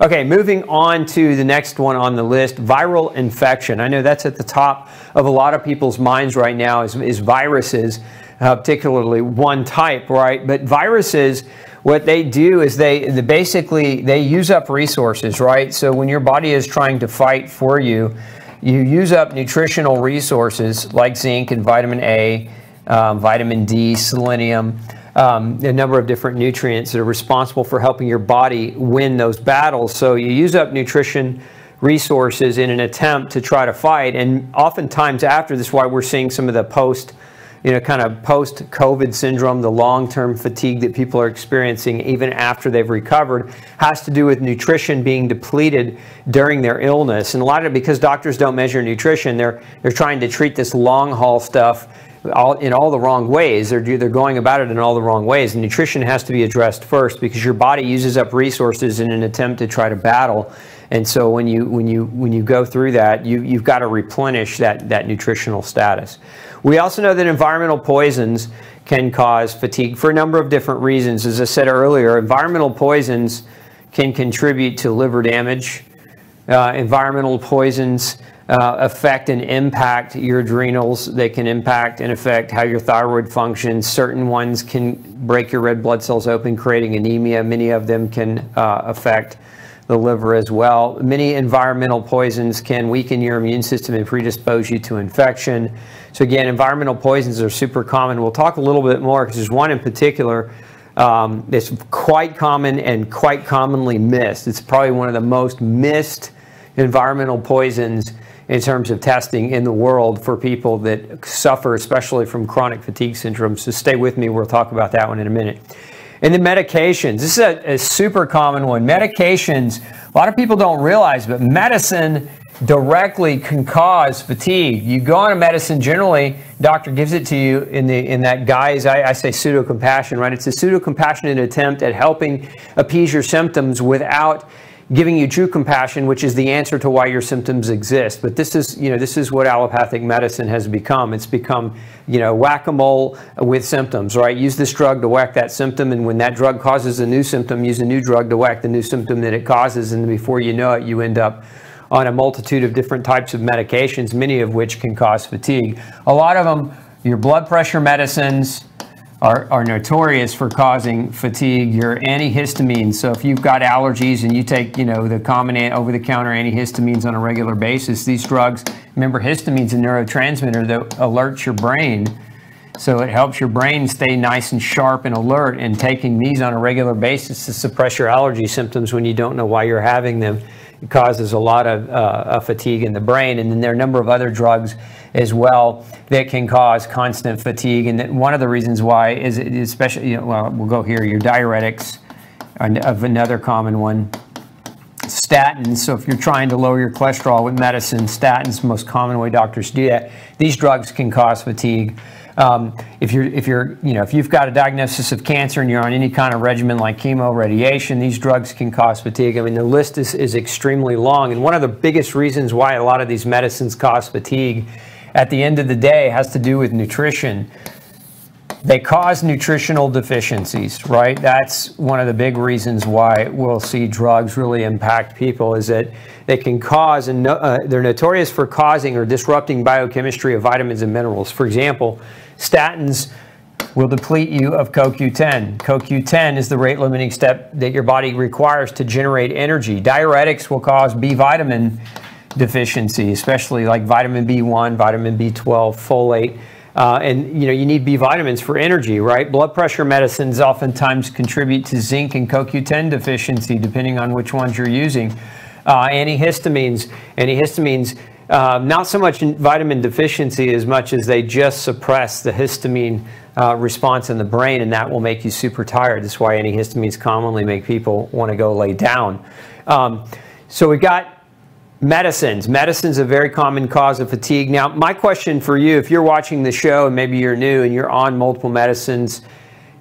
Okay, moving on to the next one on the list, viral infection. I know that's at the top of a lot of people's minds right now is viruses, particularly one type, right? But viruses, what they do is they basically use up resources, right? So when your body is trying to fight for you, you use up nutritional resources like zinc and vitamin A, vitamin D, selenium, a number of different nutrients that are responsible for helping your body win those battles. So you use up nutrition resources in an attempt to try to fight, and oftentimes after this is why we're seeing some of the kind of post-COVID syndrome, the long-term fatigue that people are experiencing even after they've recovered, has to do with nutrition being depleted during their illness. And a lot of it because doctors don't measure nutrition, they're trying to treat this long-haul stuff in all the wrong ways. They're going about it in all the wrong ways. And nutrition has to be addressed first because your body uses up resources in an attempt to try to battle. And so when you go through that, you've got to replenish that nutritional status. We also know that environmental poisons can cause fatigue for a number of different reasons. As I said earlier, environmental poisons can contribute to liver damage. Environmental poisons affect and impact your adrenals. They can impact and affect how your thyroid functions. Certain ones can break your red blood cells open, creating anemia. Many of them can affect the liver as well. Many environmental poisons can weaken your immune system and predispose you to infection. So again, environmental poisons are super common. We'll talk a little bit more because there's one in particular that's quite common and quite commonly missed. It's probably one of the most missed environmental poisons in terms of testing in the world for people that suffer especially from chronic fatigue syndrome. So stay with me, we'll talk about that one in a minute. And then medications. This is a super common one. Medications, a lot of people don't realize, but medicine directly can cause fatigue. You go on a medicine, generally, doctor gives it to you in that guise, I say pseudo-compassion, right? It's a pseudo-compassionate attempt at helping appease your symptoms without giving you true compassion, which is the answer to why your symptoms exist. But this is what allopathic medicine has become. It's become, whack-a-mole with symptoms, right? Use this drug to whack that symptom, and when that drug causes a new symptom, use a new drug to whack the new symptom that it causes, and before you know it, you end up on a multitude of different types of medications, many of which can cause fatigue. A lot of them, your blood pressure medicines, are notorious for causing fatigue. Your antihistamines, so if you've got allergies and you take, the common over-the-counter antihistamines on a regular basis, these drugs, remember histamine's a neurotransmitter that alerts your brain. So it helps your brain stay nice and sharp and alert, and taking these on a regular basis to suppress your allergy symptoms when you don't know why you're having them, it causes a lot of fatigue in the brain. And then there are a number of other drugs as well that can cause constant fatigue. And one of the reasons why is especially, well, we'll go here, your diuretics of another common one. Statins, so if you're trying to lower your cholesterol with medicine, statins, most common way doctors do that. These drugs can cause fatigue. If you've got a diagnosis of cancer and you're on any kind of regimen like chemo, radiation, these drugs can cause fatigue. I mean, the list is extremely long. And one of the biggest reasons why a lot of these medicines cause fatigue at the end of the day has to do with nutrition. They cause nutritional deficiencies, right? That's one of the big reasons why we'll see drugs really impact people, is that they can cause, and they're notorious for causing or disrupting biochemistry of vitamins and minerals. For example, statins will deplete you of CoQ10. CoQ10 is the rate-limiting step that your body requires to generate energy. Diuretics will cause B vitamin deficiency, especially like vitamin B1, vitamin B12, folate. And you need B vitamins for energy, right? Blood pressure medicines oftentimes contribute to zinc and CoQ10 deficiency, depending on which ones you're using. Antihistamines, not so much in vitamin deficiency as much as they just suppress the histamine response in the brain, and that will make you super tired. That's why antihistamines commonly make people want to go lay down. So we've got medicines. Medicine's a very common cause of fatigue. Now, my question for you, if you're watching the show and maybe you're new and you're on multiple medicines,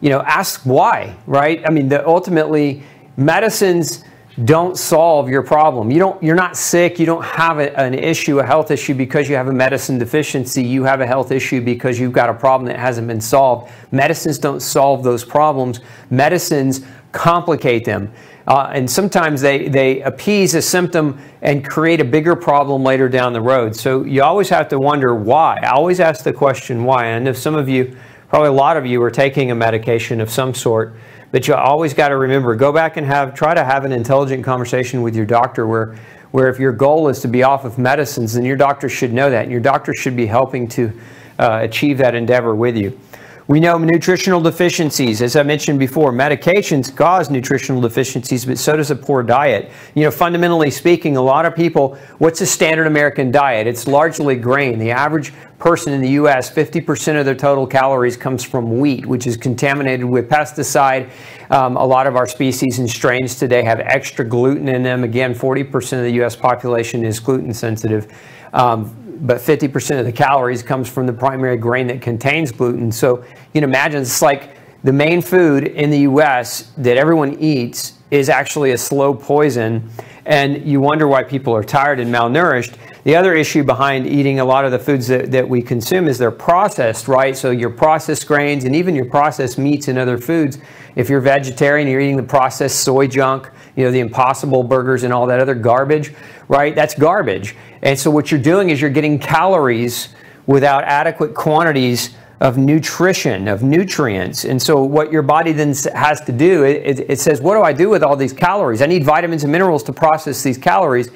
ask why, right? I mean, ultimately, medicines don't solve your problem. You're not sick. You don't have an issue, a health issue, because you have a medicine deficiency. You have a health issue because you've got a problem that hasn't been solved. Medicines don't solve those problems. Medicines complicate them. And sometimes they appease a symptom and create a bigger problem later down the road. So you always have to wonder why. I always ask the question why. And if some of you, probably a lot of you, are taking a medication of some sort, but you always got to remember, go back and try to have an intelligent conversation with your doctor where if your goal is to be off of medicines, then your doctor should know that, and your doctor should be helping to achieve that endeavor with you. We know nutritional deficiencies. As I mentioned before, medications cause nutritional deficiencies, but so does a poor diet. You know, fundamentally speaking, a lot of people, what's a standard American diet? It's largely grain. The average person in the U.S., 50% of their total calories comes from wheat, which is contaminated with pesticide. A lot of our species and strains today have extra gluten in them. Again, 40% of the U.S. population is gluten sensitive. But 50% of the calories comes from the primary grain that contains gluten. So you can imagine it's like the main food in the U.S. that everyone eats is actually a slow poison, and you wonder why people are tired and malnourished. The other issue behind eating a lot of the foods that we consume is they're processed, right? So your processed grains and even your processed meats and other foods. If you're vegetarian, you're eating the processed soy junk, you know, the Impossible burgers and all that other garbage, right? That's garbage. And so what you're doing is you're getting calories without adequate quantities of nutrition, of nutrients. And so what your body then has to do, it says, what do I do with all these calories? I need vitamins and minerals to process these calories,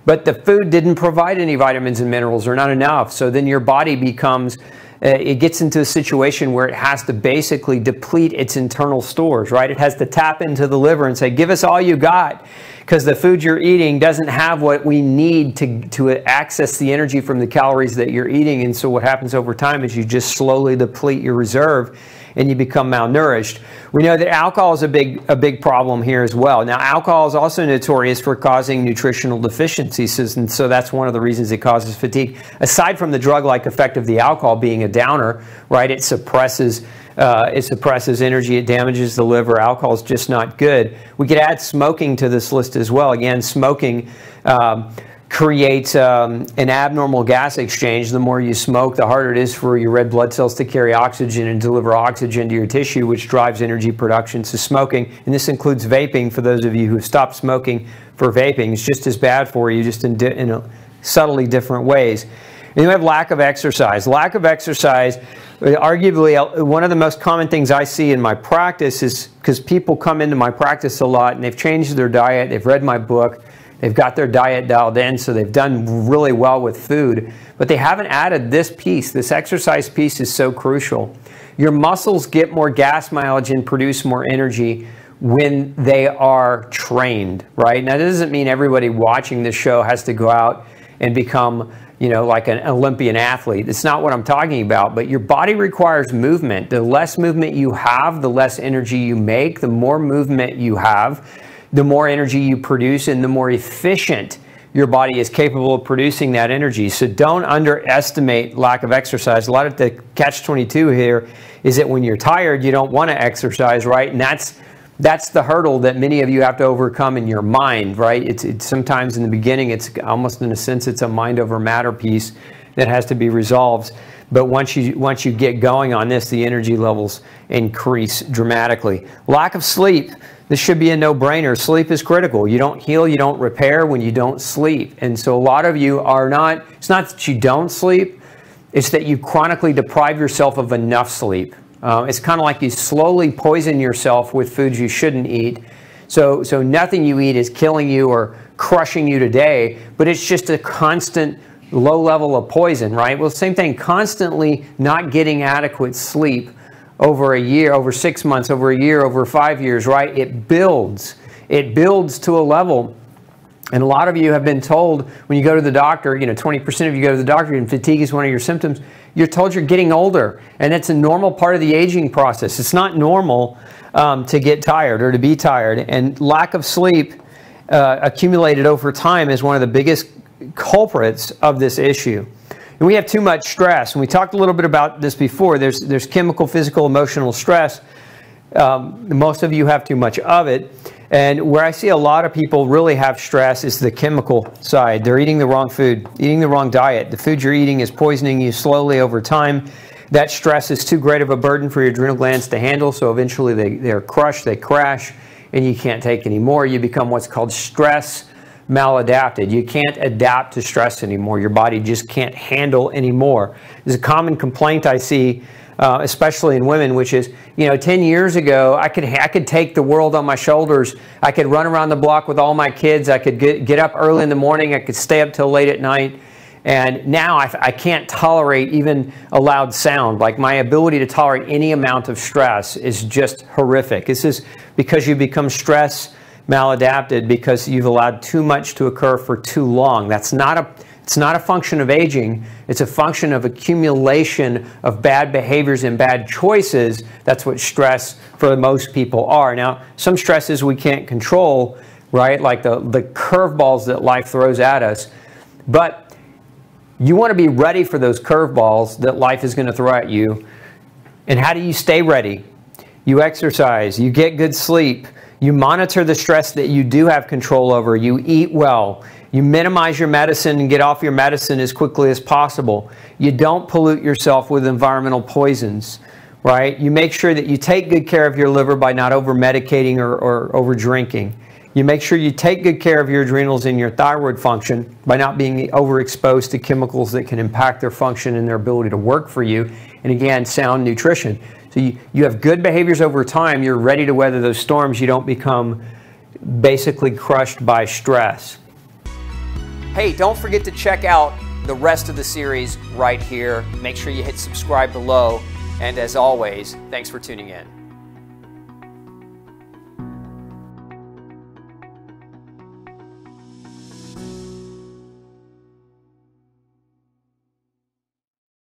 but the food didn't provide any vitamins and minerals, or not enough. So then your body becomes, it gets into a situation where it has to basically deplete its internal stores, right? It has to tap into the liver and say, give us all you got, because the food you're eating doesn't have what we need to access the energy from the calories that you're eating. And so what happens over time is you just slowly deplete your reserve and you become malnourished. We know that alcohol is a big problem here as well. Now, alcohol is also notorious for causing nutritional deficiencies, and so that's one of the reasons it causes fatigue. Aside from the drug-like effect of the alcohol being a downer, right? It suppresses energy, it damages the liver. Alcohol is just not good. We could add smoking to this list as well. Again, smoking creates an abnormal gas exchange. The more you smoke, the harder it is for your red blood cells to carry oxygen and deliver oxygen to your tissue, which drives energy production. So smoking, and this includes vaping for those of you who have stopped smoking for vaping, is just as bad for you, just in subtly different ways. And you have lack of exercise. Lack of exercise, arguably one of the most common things I see in my practice is because people come into my practice a lot and they've changed their diet, they've read my book, they've got their diet dialed in, so they've done really well with food, but they haven't added this piece. This exercise piece is so crucial. Your muscles get more gas mileage and produce more energy when they are trained, right? Now, that doesn't mean everybody watching this show has to go out and become, you know, like an Olympian athlete. It's not what I'm talking about, but your body requires movement. The less movement you have, the less energy you make. The more movement you have, the more energy you produce, and the more efficient your body is capable of producing that energy. So don't underestimate lack of exercise. A lot of the catch-22 here is that when you're tired, you don't want to exercise, right? And that's the hurdle that many of you have to overcome in your mind, right? It's sometimes in the beginning, it's almost in a sense, it's a mind over matter piece that has to be resolved. But once you get going on this, the energy levels increase dramatically. Lack of sleep. This should be a no-brainer. Sleep is critical. You don't heal, you don't repair when you don't sleep. And so a lot of you are not, it's not that you don't sleep, it's that you chronically deprive yourself of enough sleep. It's kind of like you slowly poison yourself with foods you shouldn't eat. So nothing you eat is killing you or crushing you today, but it's just a constant low level of poison, right? Well, same thing, constantly not getting adequate sleep over a year, over 6 months, over a year, over 5 years, right? It builds to a level. And a lot of you have been told when you go to the doctor, you know, 20% of you go to the doctor and fatigue is one of your symptoms, you're told you're getting older. And it's a normal part of the aging process. It's not normal to get tired or to be tired. And lack of sleep accumulated over time is one of the biggest culprits of this issue. And we have too much stress. And we talked a little bit about this before. There's chemical, physical, emotional stress. Most of you have too much of it. And where I see a lot of people really have stress is the chemical side. They're eating the wrong food, eating the wrong diet. The food you're eating is poisoning you slowly over time. That stress is too great of a burden for your adrenal glands to handle, so eventually they're crushed, they crash, and you can't take any more. You become what's called stress maladapted. You can't adapt to stress anymore. Your body just can't handle anymore. There's a common complaint I see, especially in women, which is, 10 years ago, I could take the world on my shoulders. I could run around the block with all my kids. I could get up early in the morning. I could stay up till late at night. And now I can't tolerate even a loud sound. Like, my ability to tolerate any amount of stress is just horrific. This is because you become stress maladapted because you've allowed too much to occur for too long. It's not a function of aging. It's a function of accumulation of bad behaviors and bad choices. That's what stress for most people are. Now, some stresses we can't control, right? Like the curveballs that life throws at us. But you want to be ready for those curveballs that life is going to throw at you. And how do you stay ready? You exercise, you get good sleep, you monitor the stress that you do have control over, you eat well, you minimize your medicine and get off your medicine as quickly as possible. You don't pollute yourself with environmental poisons, right? You make sure that you take good care of your liver by not over-medicating or over-drinking. You make sure you take good care of your adrenals and your thyroid function by not being overexposed to chemicals that can impact their function and their ability to work for you. And again, sound nutrition. So you have good behaviors over time. You're ready to weather those storms. You don't become basically crushed by stress. Hey, don't forget to check out the rest of the series right here. Make sure you hit subscribe below. And as always, thanks for tuning in.